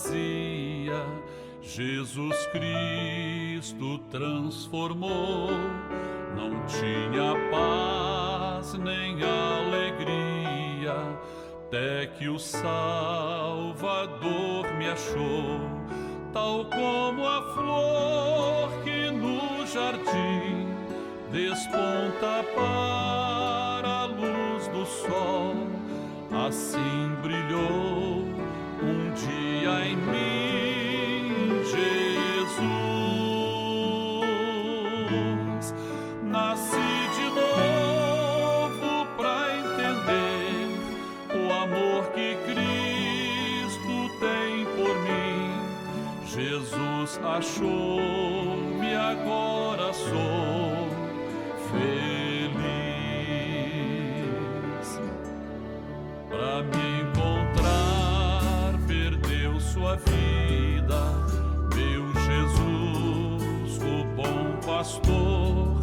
vazia, Jesus Cristo transformou. Não tinha paz nem alegria, até que o Salvador me achou. Tal como a flor que no jardim desponta para a luz do sol, assim brilhou um dia em mim Jesus. Nasci de novo para entender o amor que Cristo tem por mim. Jesus achou-me, agora sou feliz. Para me encontrar, perdeu sua vida, meu Jesus, o bom pastor.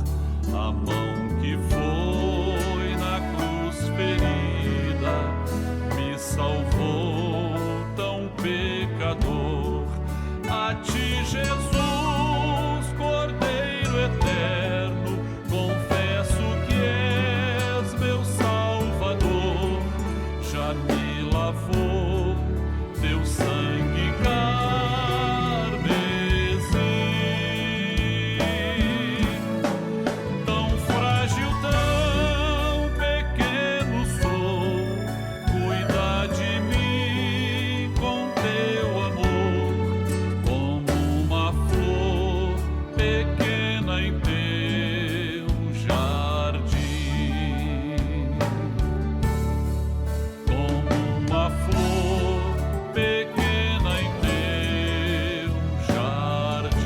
A mão que foi na cruz ferida me salvou, tão pecador. A ti, Jesus, Cordeiro eterno, confesso que és meu Salvador. Já me lavou teu sangue carmesim. Tão frágil, tão pequeno sou, cuida de mim com teu amor, como uma flor pequena em teu jardim. Como uma flor pequena em teu jardim.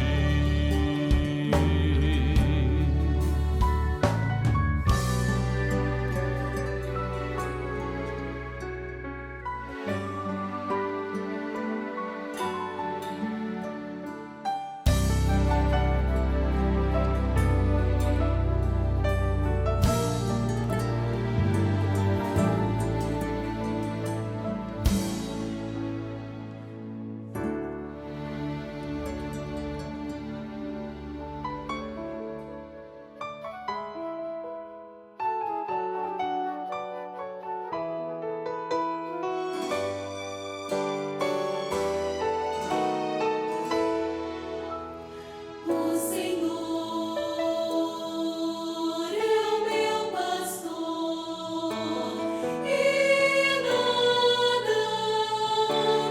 O Senhor é o meu pastor e nada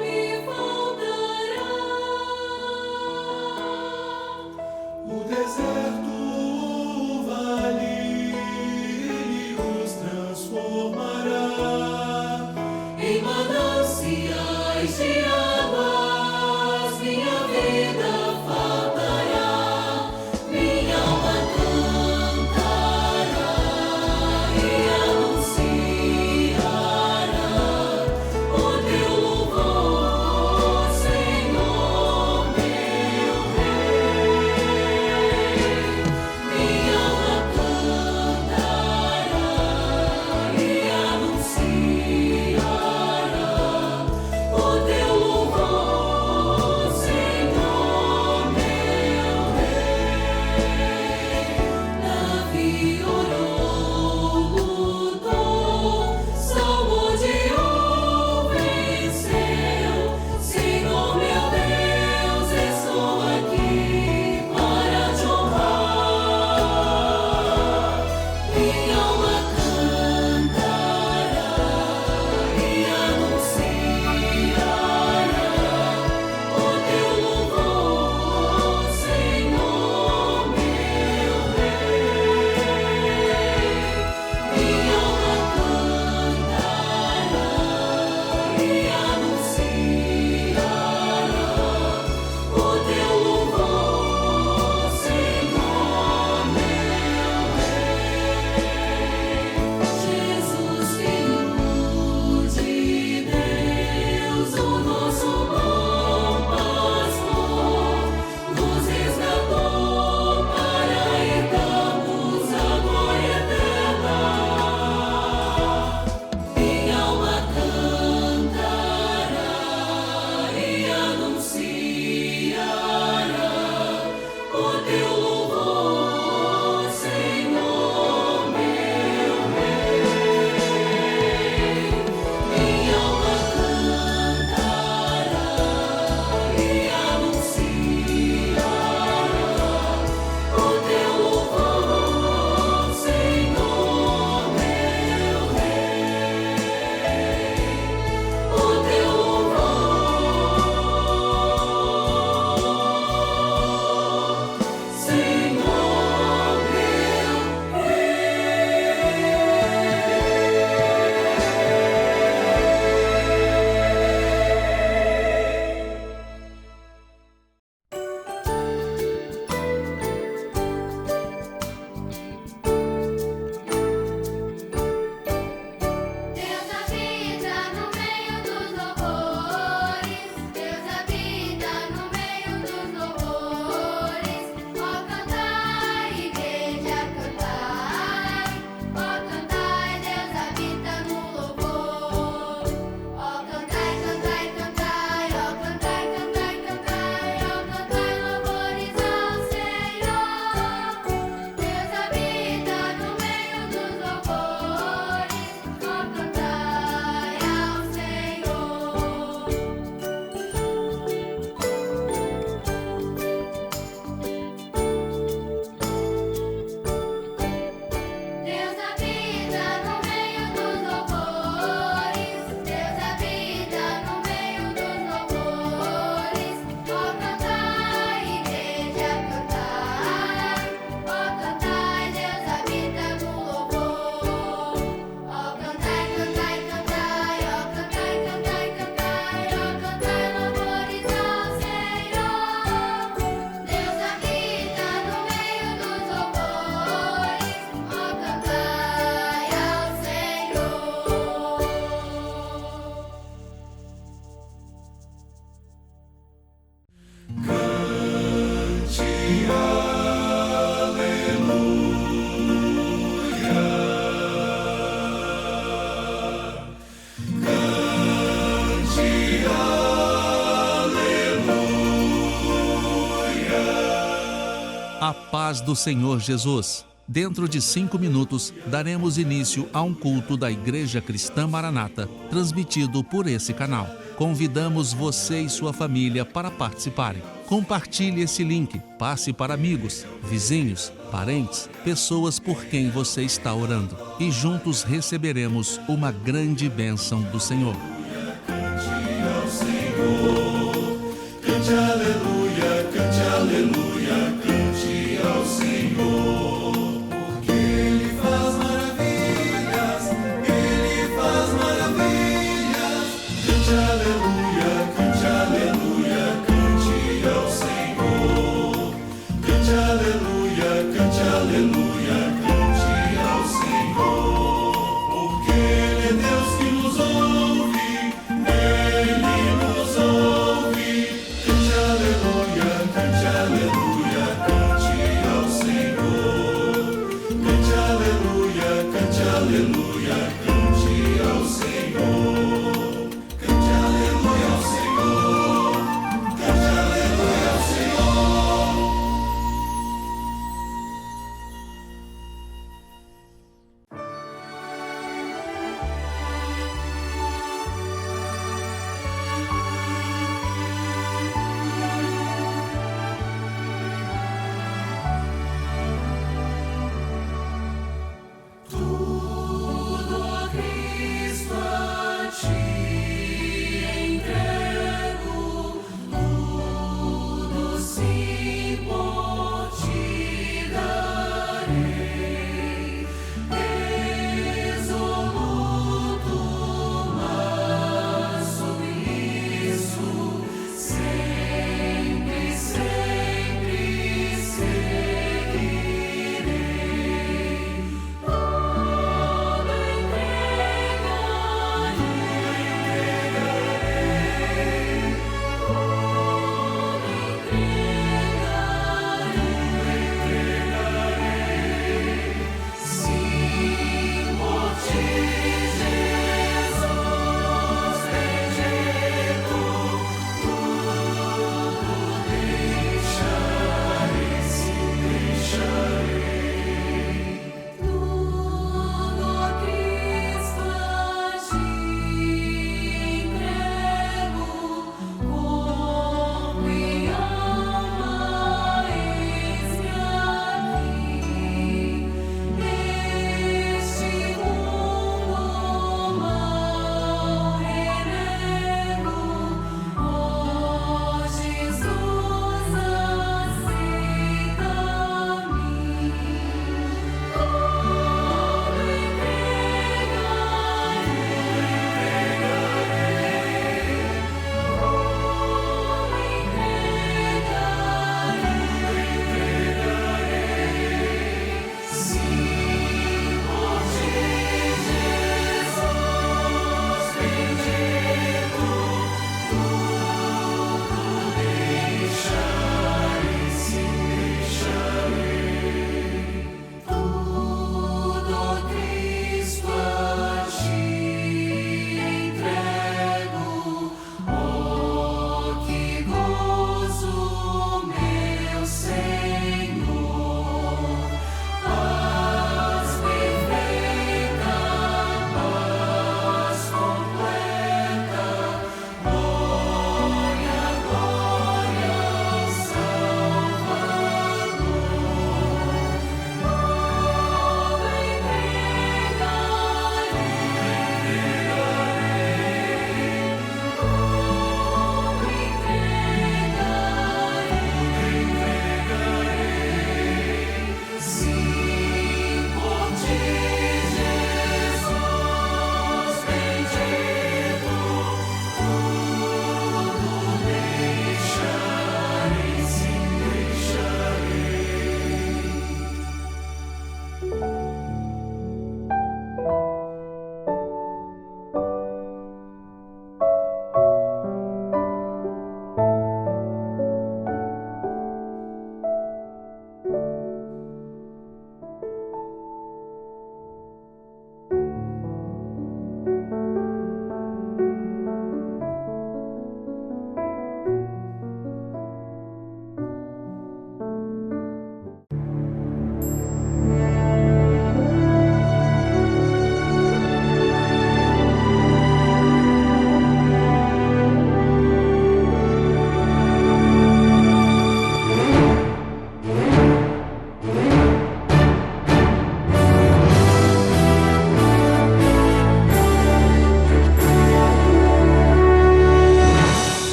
me faltará. O deserto, o vale, ele os transformará. Em mananciais de águas minha vida faltará. Minha alma cantará e anunciará o teu louvor, Senhor meu Rei. A paz do Senhor Jesus. Dentro de 5 minutos, daremos início a um culto da Igreja Cristã Maranata, transmitido por esse canal. Convidamos você e sua família para participarem. Compartilhe esse link, passe para amigos, vizinhos, parentes, pessoas por quem você está orando. E juntos receberemos uma grande bênção do Senhor. Cante ao Senhor, cante aleluia, cante aleluia, cante ao Senhor. Porque Ele faz maravilhas, Ele faz maravilhas. Cante aleluia, cante aleluia, cante ao Senhor. Cante aleluia, cante aleluia, cante ao Senhor. Porque Ele é Deus que nos ouve, Ele nos ouve. Cante aleluia, cante aleluia, cante ao Senhor. Cante aleluia, cante aleluia, cante ao Senhor. Cante aleluia ao Senhor. Cante aleluia ao Senhor.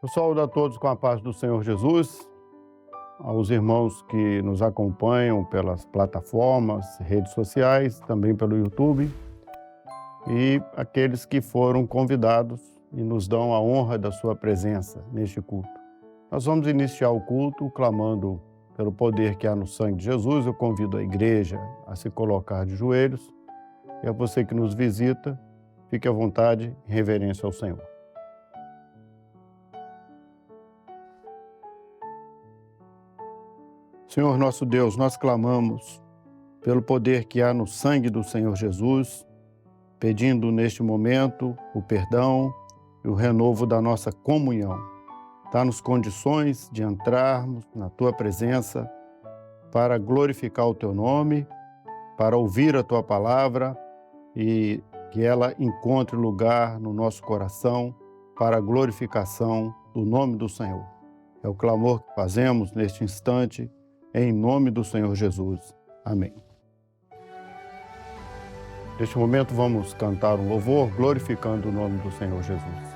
Eu saúdo a todos com a paz do Senhor Jesus, aos irmãos que nos acompanham pelas plataformas, redes sociais, também pelo YouTube, e aqueles que foram convidados e nos dão a honra da sua presença neste culto. Nós vamos iniciar o culto clamando pelo poder que há no sangue de Jesus. Eu convido a igreja a se colocar de joelhos, e a você que nos visita, fique à vontade em reverência ao Senhor. Senhor nosso Deus, nós clamamos pelo poder que há no sangue do Senhor Jesus, pedindo neste momento o perdão e o renovo da nossa comunhão. Dá-nos condições de entrarmos na Tua presença para glorificar o Teu nome, para ouvir a Tua palavra e que ela encontre lugar no nosso coração para a glorificação do nome do Senhor. É o clamor que fazemos neste instante, em nome do Senhor Jesus. Amém. Neste momento vamos cantar um louvor glorificando o nome do Senhor Jesus.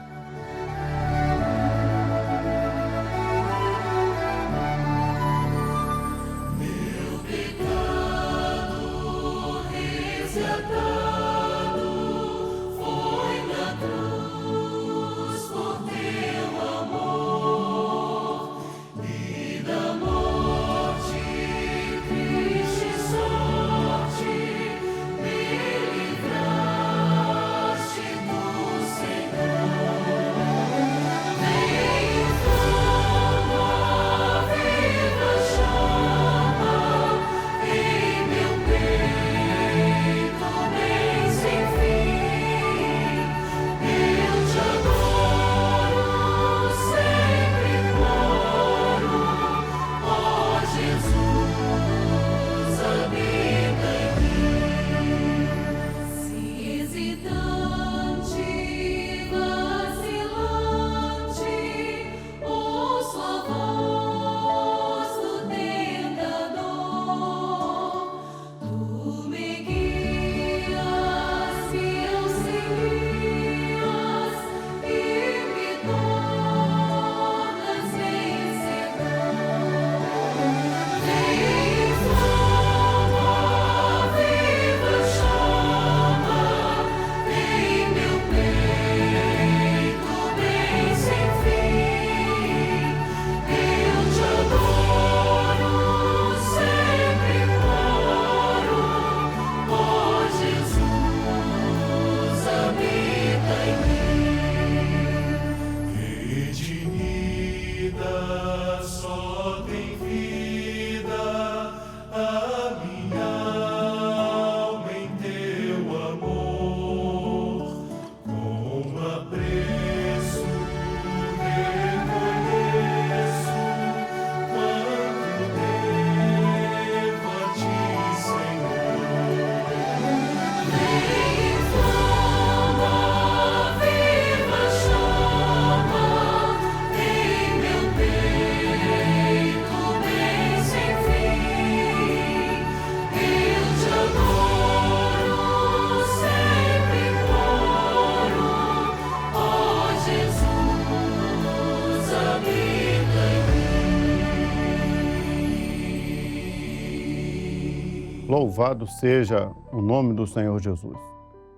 Louvado seja o nome do Senhor Jesus.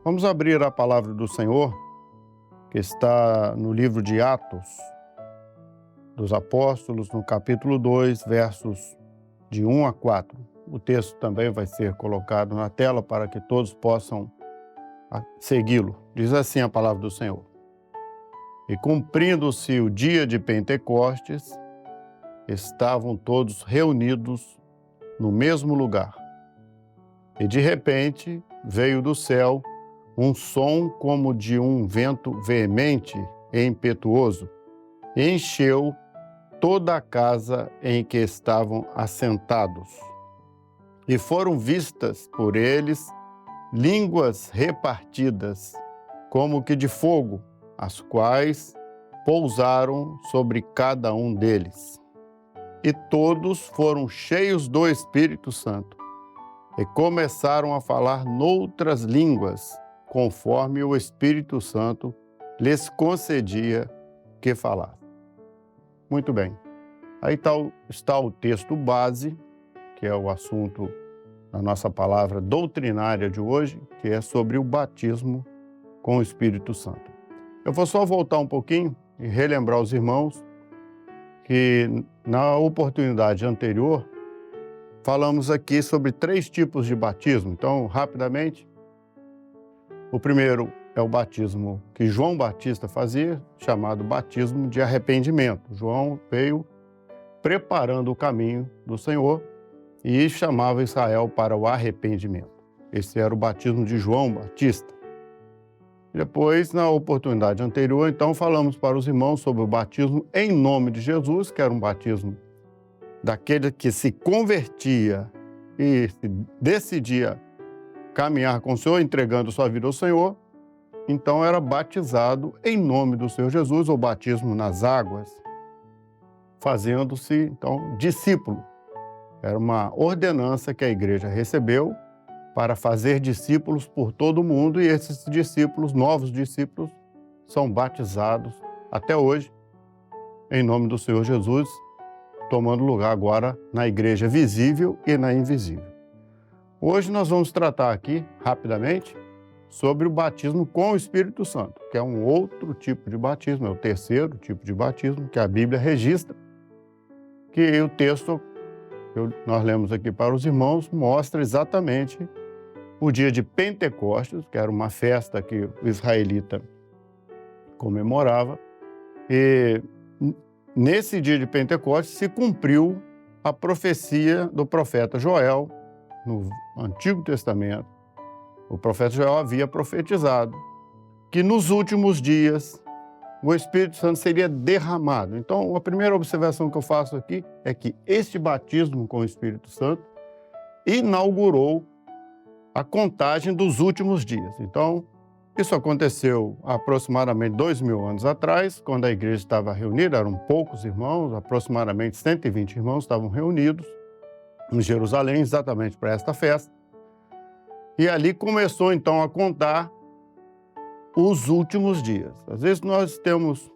Vamos abrir a palavra do Senhor, que está no livro de Atos dos Apóstolos, no capítulo 2, versos de 1 a 4. O texto também vai ser colocado na tela para que todos possam segui-lo. Diz assim a palavra do Senhor. E cumprindo-se o dia de Pentecostes, estavam todos reunidos no mesmo lugar. E de repente veio do céu um som como de um vento veemente e impetuoso, e encheu toda a casa em que estavam assentados. E foram vistas por eles línguas repartidas, como que de fogo, as quais pousaram sobre cada um deles. E todos foram cheios do Espírito Santo, e começaram a falar noutras línguas, conforme o Espírito Santo lhes concedia que falassem. Muito bem. Aí está o texto base, que é o assunto da nossa palavra doutrinária de hoje, que é sobre o batismo com o Espírito Santo. Eu vou só voltar um pouquinho e relembrar os irmãos que na oportunidade anterior falamos aqui sobre 3 tipos de batismo. Então, rapidamente, o primeiro é o batismo que João Batista fazia, chamado batismo de arrependimento. João veio preparando o caminho do Senhor e chamava Israel para o arrependimento. Esse era o batismo de João Batista. Depois, na oportunidade anterior, então, falamos para os irmãos sobre o batismo em nome de Jesus, que era um batismo daquele que se convertia e se decidia caminhar com o Senhor, entregando sua vida ao Senhor. Então, era batizado em nome do Senhor Jesus, ou batismo nas águas, fazendo-se, então, discípulo. Era uma ordenança que a igreja recebeu para fazer discípulos por todo o mundo, e esses discípulos, novos discípulos, são batizados até hoje, em nome do Senhor Jesus, tomando lugar agora na igreja visível e na invisível. Hoje nós vamos tratar aqui, rapidamente, sobre o batismo com o Espírito Santo, que é um outro tipo de batismo, é o terceiro tipo de batismo que a Bíblia registra, que o texto que nós lemos aqui para os irmãos mostra exatamente o dia de Pentecostes, que era uma festa que o israelita comemorava, e nesse dia de Pentecostes se cumpriu a profecia do profeta Joel, no Antigo Testamento. O profeta Joel havia profetizado que nos últimos dias o Espírito Santo seria derramado. Então, a primeira observação que eu faço aqui é que este batismo com o Espírito Santo inaugurou a contagem dos últimos dias. Então, isso aconteceu há aproximadamente 2000 anos atrás, quando a igreja estava reunida, eram poucos irmãos, aproximadamente 120 irmãos estavam reunidos em Jerusalém, exatamente para esta festa. E ali começou, então, a contar os últimos dias. Às vezes nós temos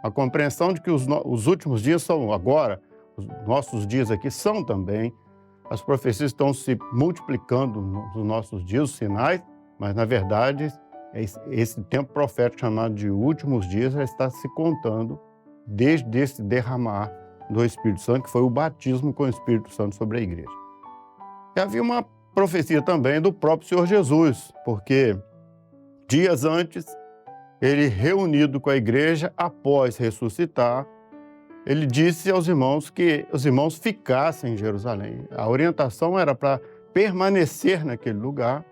a compreensão de que os últimos dias são agora, os nossos dias aqui são também. As profecias estão se multiplicando nos nossos dias, os sinais, mas, na verdade, esse tempo profético chamado de últimos dias já está se contando desde esse derramar do Espírito Santo, que foi o batismo com o Espírito Santo sobre a igreja. E havia uma profecia também do próprio Senhor Jesus, porque dias antes, ele reunido com a igreja, após ressuscitar, ele disse aos irmãos que os irmãos ficassem em Jerusalém. A orientação era para permanecer naquele lugar.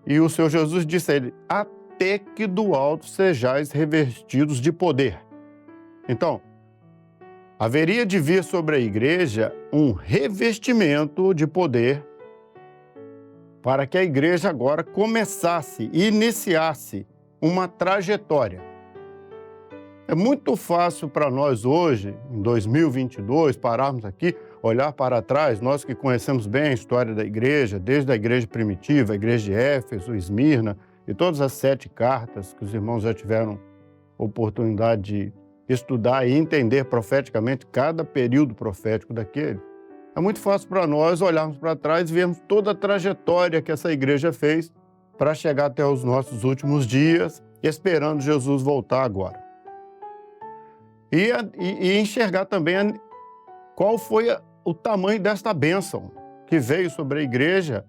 E o Senhor Jesus disse a ele, até que do alto sejais revestidos de poder. Então, haveria de vir sobre a igreja um revestimento de poder para que a igreja agora começasse, iniciasse uma trajetória. É muito fácil para nós hoje, em 2022, pararmos aqui, olhar para trás, nós que conhecemos bem a história da igreja, desde a igreja primitiva, a igreja de Éfeso, Esmirna, e todas as 7 cartas que os irmãos já tiveram oportunidade de estudar e entender profeticamente cada período profético daquele. É muito fácil para nós olharmos para trás e vermos toda a trajetória que essa igreja fez para chegar até os nossos últimos dias, esperando Jesus voltar agora. E enxergar também qual foi o tamanho desta bênção que veio sobre a igreja,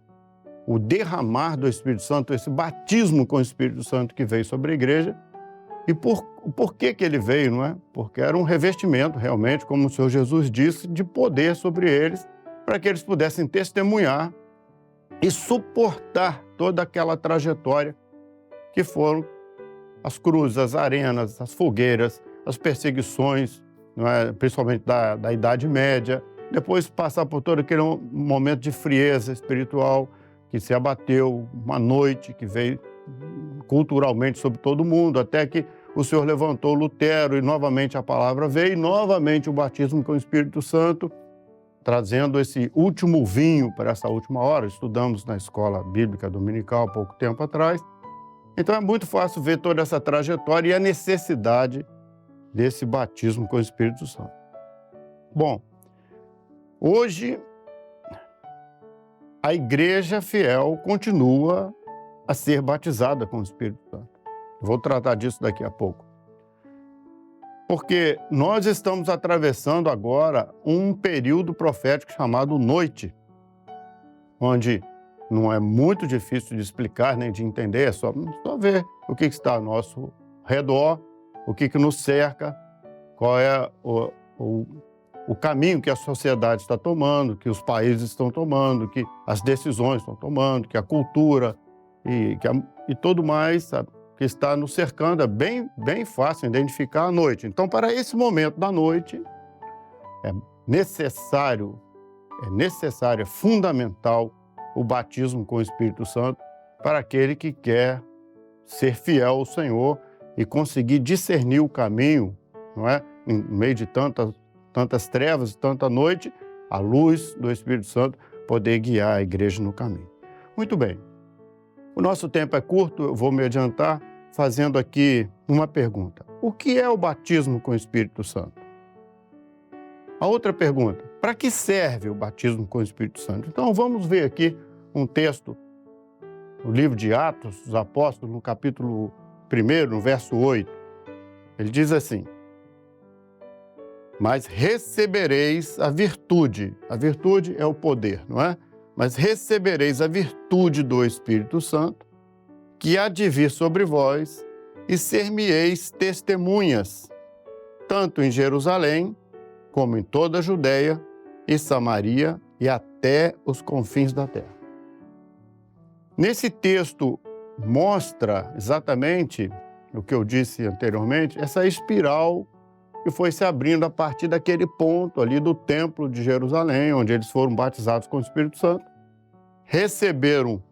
o derramar do Espírito Santo, esse batismo com o Espírito Santo que veio sobre a igreja, e por que ele veio, não é? Porque era um revestimento, realmente, como o Senhor Jesus disse, de poder sobre eles, para que eles pudessem testemunhar e suportar toda aquela trajetória que foram as cruzes, as arenas, as fogueiras, as perseguições, não é? Principalmente da Idade Média, depois passar por todo aquele momento de frieza espiritual que se abateu, uma noite que veio culturalmente sobre todo mundo, até que o Senhor levantou Lutero e novamente a palavra veio, e novamente o batismo com o Espírito Santo, trazendo esse último vinho para essa última hora. Estudamos na escola bíblica dominical há pouco tempo atrás. Então é muito fácil ver toda essa trajetória e a necessidade desse batismo com o Espírito Santo. Bom, hoje a igreja fiel continua a ser batizada com o Espírito Santo. Vou tratar disso daqui a pouco. Porque nós estamos atravessando agora um período profético chamado noite, onde não é muito difícil de explicar nem de entender, é só ver o que está ao nosso redor, o que nos cerca, qual é o caminho que a sociedade está tomando, que os países estão tomando, que as decisões estão tomando, que a cultura e tudo mais, sabe, que está nos cercando. É bem fácil identificar à noite. Então, para esse momento da noite, é necessário, é fundamental o batismo com o Espírito Santo para aquele que quer ser fiel ao Senhor e conseguir discernir o caminho, não é? Em meio de tantas trevas, tanta noite, a luz do Espírito Santo poder guiar a igreja no caminho. Muito bem. O nosso tempo é curto, eu vou me adiantar fazendo aqui uma pergunta. O que é o batismo com o Espírito Santo? A outra pergunta, para que serve o batismo com o Espírito Santo? Então vamos ver aqui um texto no livro de Atos dos Apóstolos, no capítulo 1, no verso 8. Ele diz assim: mas recebereis a virtude é o poder, não é? Mas recebereis a virtude do Espírito Santo, que há de vir sobre vós, e ser-me-eis testemunhas, tanto em Jerusalém, como em toda a Judeia e Samaria e até os confins da terra. Nesse texto mostra exatamente o que eu disse anteriormente, essa espiral que foi se abrindo a partir daquele ponto ali do Templo de Jerusalém, onde eles foram batizados com o Espírito Santo, receberam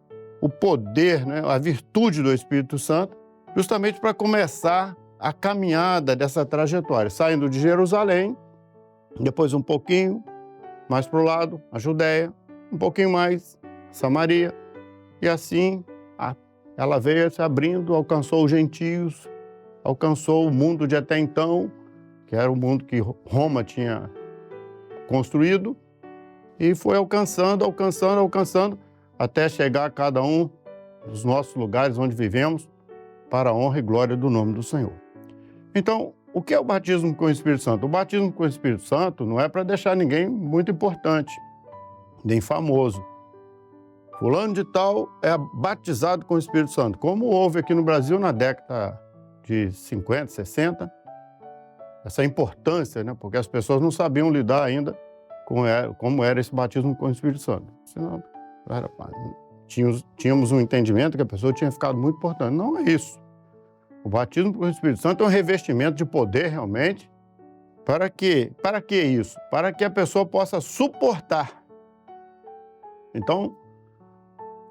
o poder, né, a virtude do Espírito Santo, justamente para começar a caminhada dessa trajetória, saindo de Jerusalém, depois um pouquinho mais para o lado, a Judéia, um pouquinho mais, Samaria, e assim ela veio se abrindo, alcançou os gentios, alcançou o mundo de até então, que era o mundo que Roma tinha construído, e foi alcançando, até chegar a cada um dos nossos lugares onde vivemos, para a honra e glória do nome do Senhor. Então, o que é o batismo com o Espírito Santo? O batismo com o Espírito Santo não é para deixar ninguém muito importante, nem famoso. Fulano de tal é batizado com o Espírito Santo, como houve aqui no Brasil na década de 50, 60, essa importância, né? Porque as pessoas não sabiam lidar ainda com como era esse batismo com o Espírito Santo. Senão, tínhamos um entendimento que a pessoa tinha ficado muito importante. Não é isso. O batismo com o Espírito Santo é um revestimento de poder realmente. Para quê? Para que isso? Para que a pessoa possa suportar. Então,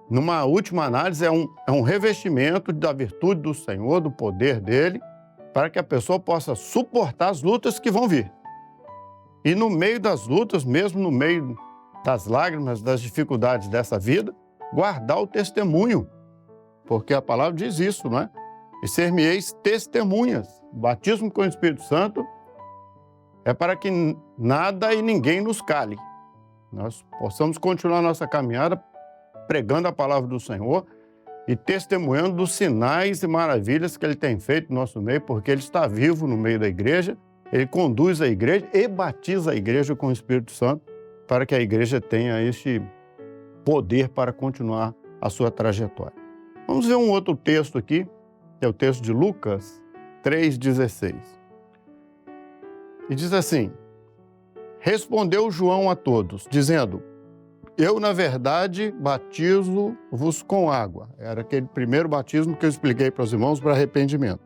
numa última análise, é um revestimento da virtude do Senhor, do poder dele, para que a pessoa possa suportar as lutas que vão vir. E no meio das lutas, mesmo no meio das lágrimas, das dificuldades dessa vida, guardar o testemunho, porque a palavra diz isso, não é? E ser-me-eis testemunhas. O batismo com o Espírito Santo é para que nada e ninguém nos cale. Nós possamos continuar nossa caminhada pregando a palavra do Senhor e testemunhando dos sinais e maravilhas que Ele tem feito no nosso meio, porque Ele está vivo no meio da igreja, Ele conduz a igreja e batiza a igreja com o Espírito Santo para que a igreja tenha este poder para continuar a sua trajetória. Vamos ver um outro texto aqui, que é o texto de Lucas 3,16. E diz assim: respondeu João a todos, dizendo: eu, na verdade, batizo-vos com água. Era aquele primeiro batismo que eu expliquei para os irmãos para arrependimento.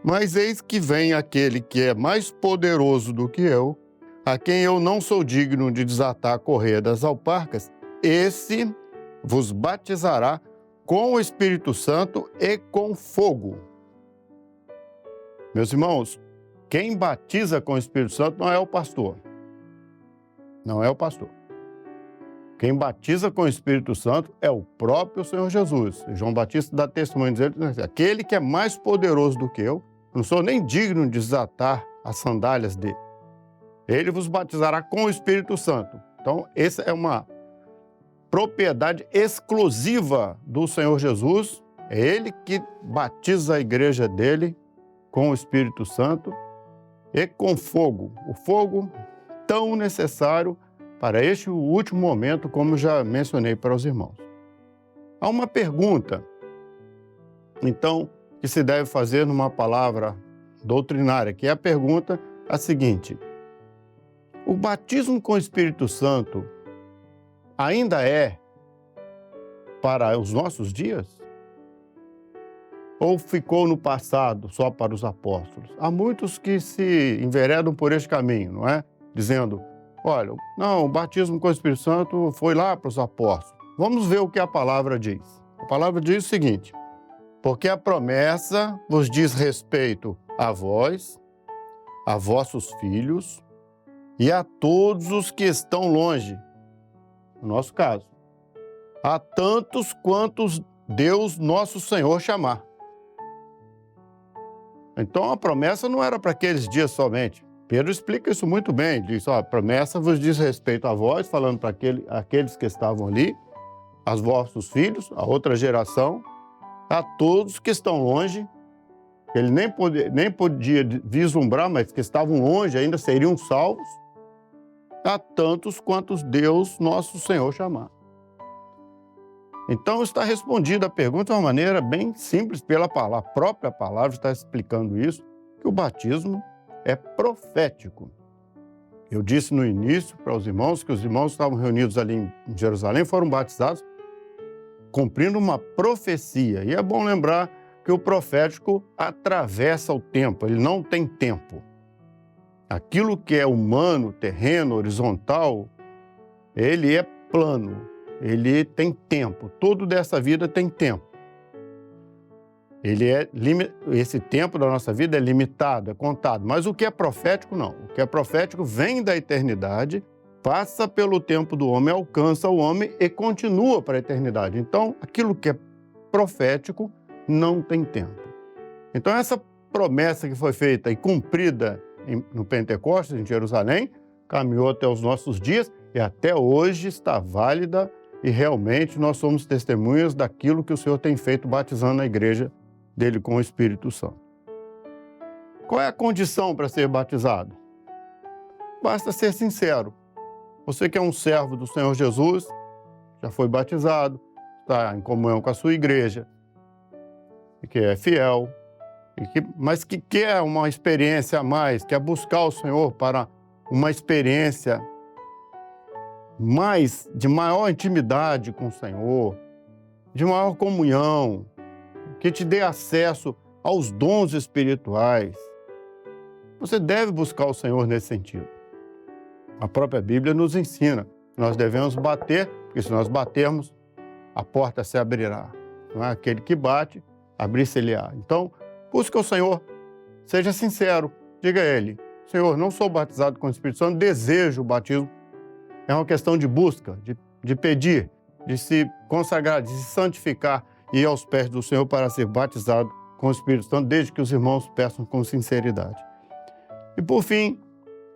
Mas eis que vem aquele que é mais poderoso do que eu, a quem eu não sou digno de desatar a correia das alparcas, esse vos batizará com o Espírito Santo e com fogo. Meus irmãos, quem batiza com o Espírito Santo não é o pastor. Não é o pastor. Quem batiza com o Espírito Santo é o próprio Senhor Jesus. João Batista dá testemunho dizendo: aquele que é mais poderoso do que eu, não sou nem digno de desatar as sandálias dele. Ele vos batizará com o Espírito Santo. Então, essa é uma propriedade exclusiva do Senhor Jesus. É Ele que batiza a igreja dele com o Espírito Santo e com fogo. O fogo tão necessário para este último momento, como já mencionei para os irmãos. Há uma pergunta, então, que se deve fazer numa palavra doutrinária, que é a pergunta a seguinte: o batismo com o Espírito Santo ainda é para os nossos dias? Ou ficou no passado só para os apóstolos? Há muitos que se enveredam por este caminho, não é? Dizendo, olha, não, o batismo com o Espírito Santo foi lá para os apóstolos. Vamos ver o que a palavra diz. A palavra diz o seguinte: porque a promessa vos diz respeito a vós, a vossos filhos e a todos os que estão longe, no nosso caso, a tantos quantos Deus nosso Senhor chamar. Então a promessa não era para aqueles dias somente. Pedro explica isso muito bem, diz, a promessa vos diz respeito a vós, falando para aqueles que estavam ali, aos vossos filhos, a outra geração, a todos que estão longe. Ele nem podia vislumbrar, mas que estavam longe ainda seriam salvos, a tantos quantos Deus nosso Senhor chamar. Então está respondida a pergunta de uma maneira bem simples pela palavra. A própria palavra está explicando isso, que o batismo é profético. Eu disse no início para os irmãos que os irmãos estavam reunidos ali em Jerusalém, foram batizados cumprindo uma profecia. E é bom lembrar que o profético atravessa o tempo, ele não tem tempo. Aquilo que é humano, terreno, horizontal, ele é plano, ele tem tempo. Tudo dessa vida tem tempo. Esse tempo da nossa vida é limitado, é contado. Mas o que é profético, não. O que é profético vem da eternidade, passa pelo tempo do homem, alcança o homem e continua para a eternidade. Então, aquilo que é profético não tem tempo. Então, essa promessa que foi feita e cumprida no Pentecostes, em Jerusalém, caminhou até os nossos dias e até hoje está válida e realmente nós somos testemunhas daquilo que o Senhor tem feito batizando a igreja dele com o Espírito Santo. Qual é a condição para ser batizado? Basta ser sincero. Você que é um servo do Senhor Jesus, já foi batizado, está em comunhão com a sua igreja, que é fiel, mas que quer uma experiência a mais, quer buscar o Senhor para uma experiência de maior intimidade com o Senhor, de maior comunhão, que te dê acesso aos dons espirituais. Você deve buscar o Senhor nesse sentido. A própria Bíblia nos ensina que nós devemos bater, porque se nós batermos, a porta se abrirá. Não é aquele que bate, abrir-se-lhe-á. Então, busque o Senhor, seja sincero, diga a Ele, Senhor, não sou batizado com o Espírito Santo, desejo o batismo. É uma questão de busca, de pedir, de se consagrar, de se santificar e ir aos pés do Senhor para ser batizado com o Espírito Santo, desde que os irmãos peçam com sinceridade. E por fim,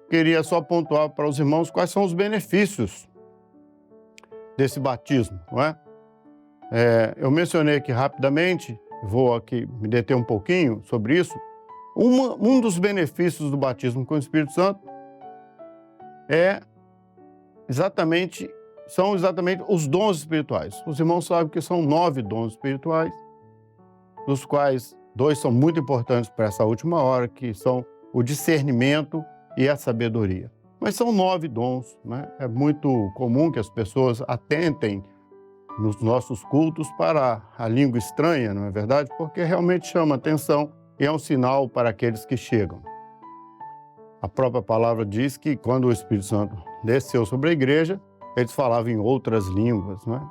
queria só pontuar para os irmãos quais são os benefícios desse batismo, não é? Eu mencionei aqui rapidamente, vou aqui me deter um pouquinho sobre isso. Um dos benefícios do batismo com o Espírito Santo são exatamente os dons espirituais. Os irmãos sabem que são 9 dons espirituais, dos quais 2 são muito importantes para essa última hora, que são o discernimento e a sabedoria. Mas são 9 dons, né? É muito comum que as pessoas atentem nos nossos cultos para a língua estranha, não é verdade? Porque realmente chama atenção e é um sinal para aqueles que chegam. A própria palavra diz que quando o Espírito Santo desceu sobre a igreja, eles falavam em outras línguas, não é?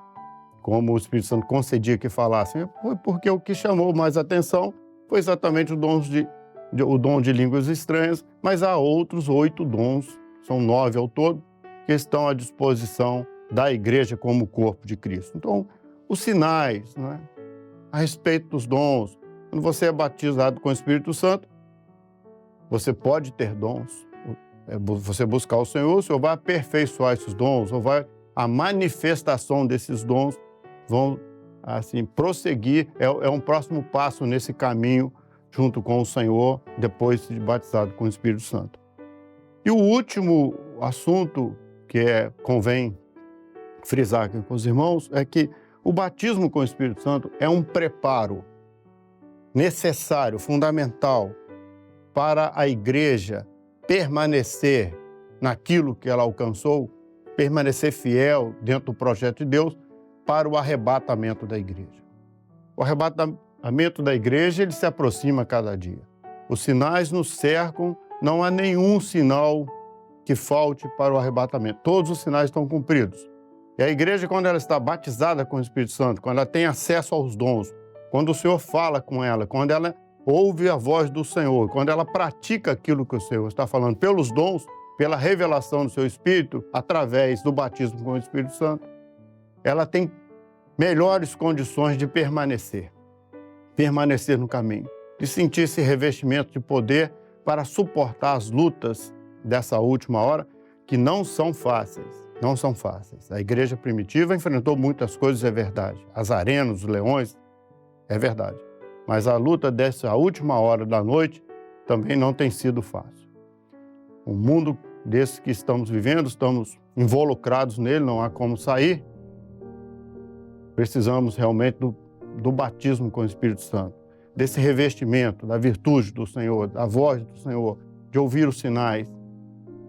Como o Espírito Santo concedia que falassem, foi porque o que chamou mais atenção foi exatamente o dom de línguas estranhas, mas há outros 8 dons, são 9 ao todo, que estão à disposição da igreja como corpo de Cristo. Então, os sinais, não é? A respeito dos dons, quando você é batizado com o Espírito Santo, Você pode ter dons. Você buscar o Senhor vai aperfeiçoar esses dons, ou a manifestação desses dons vão assim prosseguir. É um próximo passo nesse caminho junto com o Senhor, depois de batizado com o Espírito Santo. E o último assunto que convém frisar aqui com os irmãos é que o batismo com o Espírito Santo é um preparo necessário, fundamental, para a igreja permanecer naquilo que ela alcançou, permanecer fiel dentro do projeto de Deus para o arrebatamento da igreja. O arrebatamento da igreja, ele se aproxima a cada dia. Os sinais nos cercam, não há nenhum sinal que falte para o arrebatamento. Todos os sinais estão cumpridos. E a igreja, quando ela está batizada com o Espírito Santo, quando ela tem acesso aos dons, quando o Senhor fala com ela, quando ela ouve a voz do Senhor, quando ela pratica aquilo que o Senhor está falando pelos dons, pela revelação do seu Espírito, através do batismo com o Espírito Santo, ela tem melhores condições de permanecer no caminho, de sentir esse revestimento de poder para suportar as lutas dessa última hora, que não são fáceis. A igreja primitiva enfrentou muitas coisas, é verdade. As arenas, os leões, é verdade. Mas a luta dessa última hora da noite também não tem sido fácil. O mundo desse que estamos vivendo, estamos involucrados nele, não há como sair. Precisamos realmente do batismo com o Espírito Santo, desse revestimento, da virtude do Senhor, da voz do Senhor, de ouvir os sinais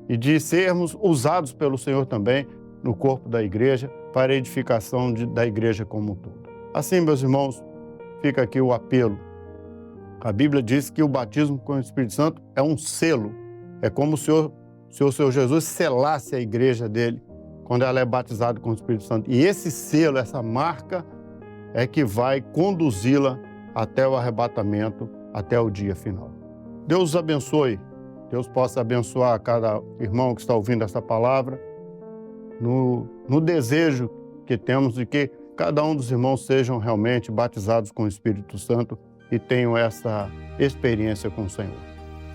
e de sermos usados pelo Senhor também no corpo da igreja para a edificação da igreja como um todo. Assim, meus irmãos, fica aqui o apelo. A Bíblia diz que o batismo com o Espírito Santo é um selo. É como se o Senhor Jesus selasse a igreja dele quando ela é batizada com o Espírito Santo. E esse selo, essa marca, é que vai conduzi-la até o arrebatamento, até o dia final. Deus os abençoe. Deus possa abençoar cada irmão que está ouvindo essa palavra, no desejo que temos de que cada um dos irmãos sejam realmente batizados com o Espírito Santo e tenham essa experiência com o Senhor.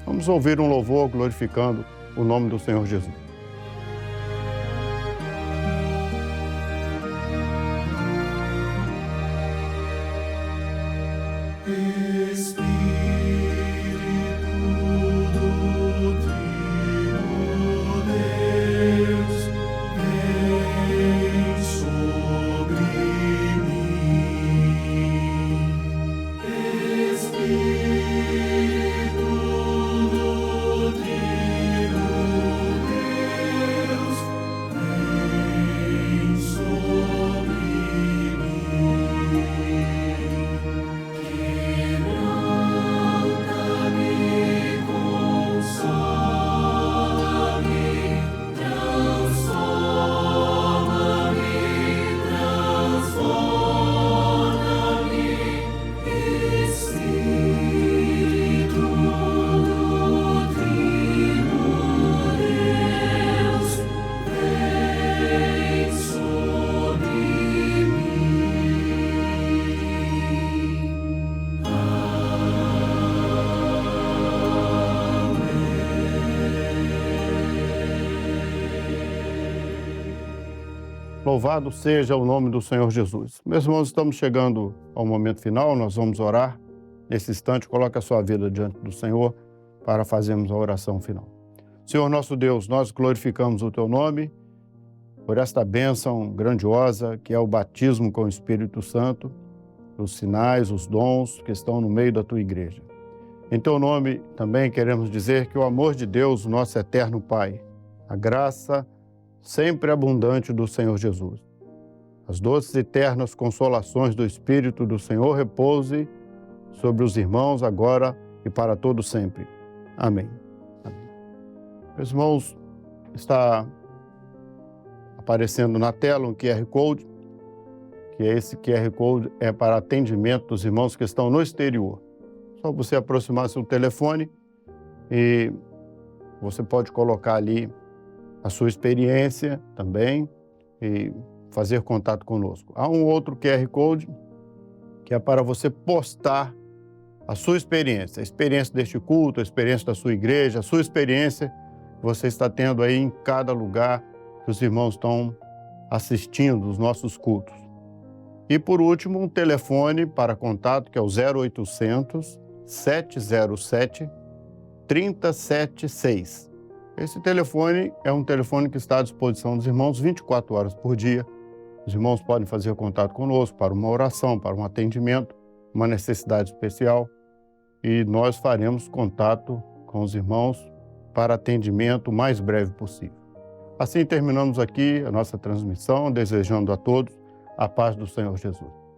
Vamos ouvir um louvor glorificando o nome do Senhor Jesus. Louvado seja o nome do Senhor Jesus. Meus irmãos, estamos chegando ao momento final, nós vamos orar. Nesse instante, coloque a sua vida diante do Senhor para fazermos a oração final. Senhor nosso Deus, nós glorificamos o Teu nome por esta bênção grandiosa que é o batismo com o Espírito Santo, os sinais, os dons que estão no meio da Tua igreja. Em Teu nome também queremos dizer que o amor de Deus, nosso eterno Pai, a graça sempre abundante do Senhor Jesus, as doces e eternas consolações do Espírito do Senhor repouse sobre os irmãos agora e para todo sempre. Amém. Amém. Meus irmãos, está aparecendo na tela um QR Code, que esse QR Code é para atendimento dos irmãos que estão no exterior. Só você aproximar seu telefone e você pode colocar ali a sua experiência também e fazer contato conosco. Há um outro QR Code que é para você postar a sua experiência, a experiência deste culto, a experiência da sua igreja, a sua experiência que você está tendo aí em cada lugar que os irmãos estão assistindo os nossos cultos. E por último, um telefone para contato que é o 0800 707 376. Esse telefone é um telefone que está à disposição dos irmãos 24 horas por dia. Os irmãos podem fazer contato conosco para uma oração, para um atendimento, uma necessidade especial, e nós faremos contato com os irmãos para atendimento o mais breve possível. Assim terminamos aqui a nossa transmissão, desejando a todos a paz do Senhor Jesus.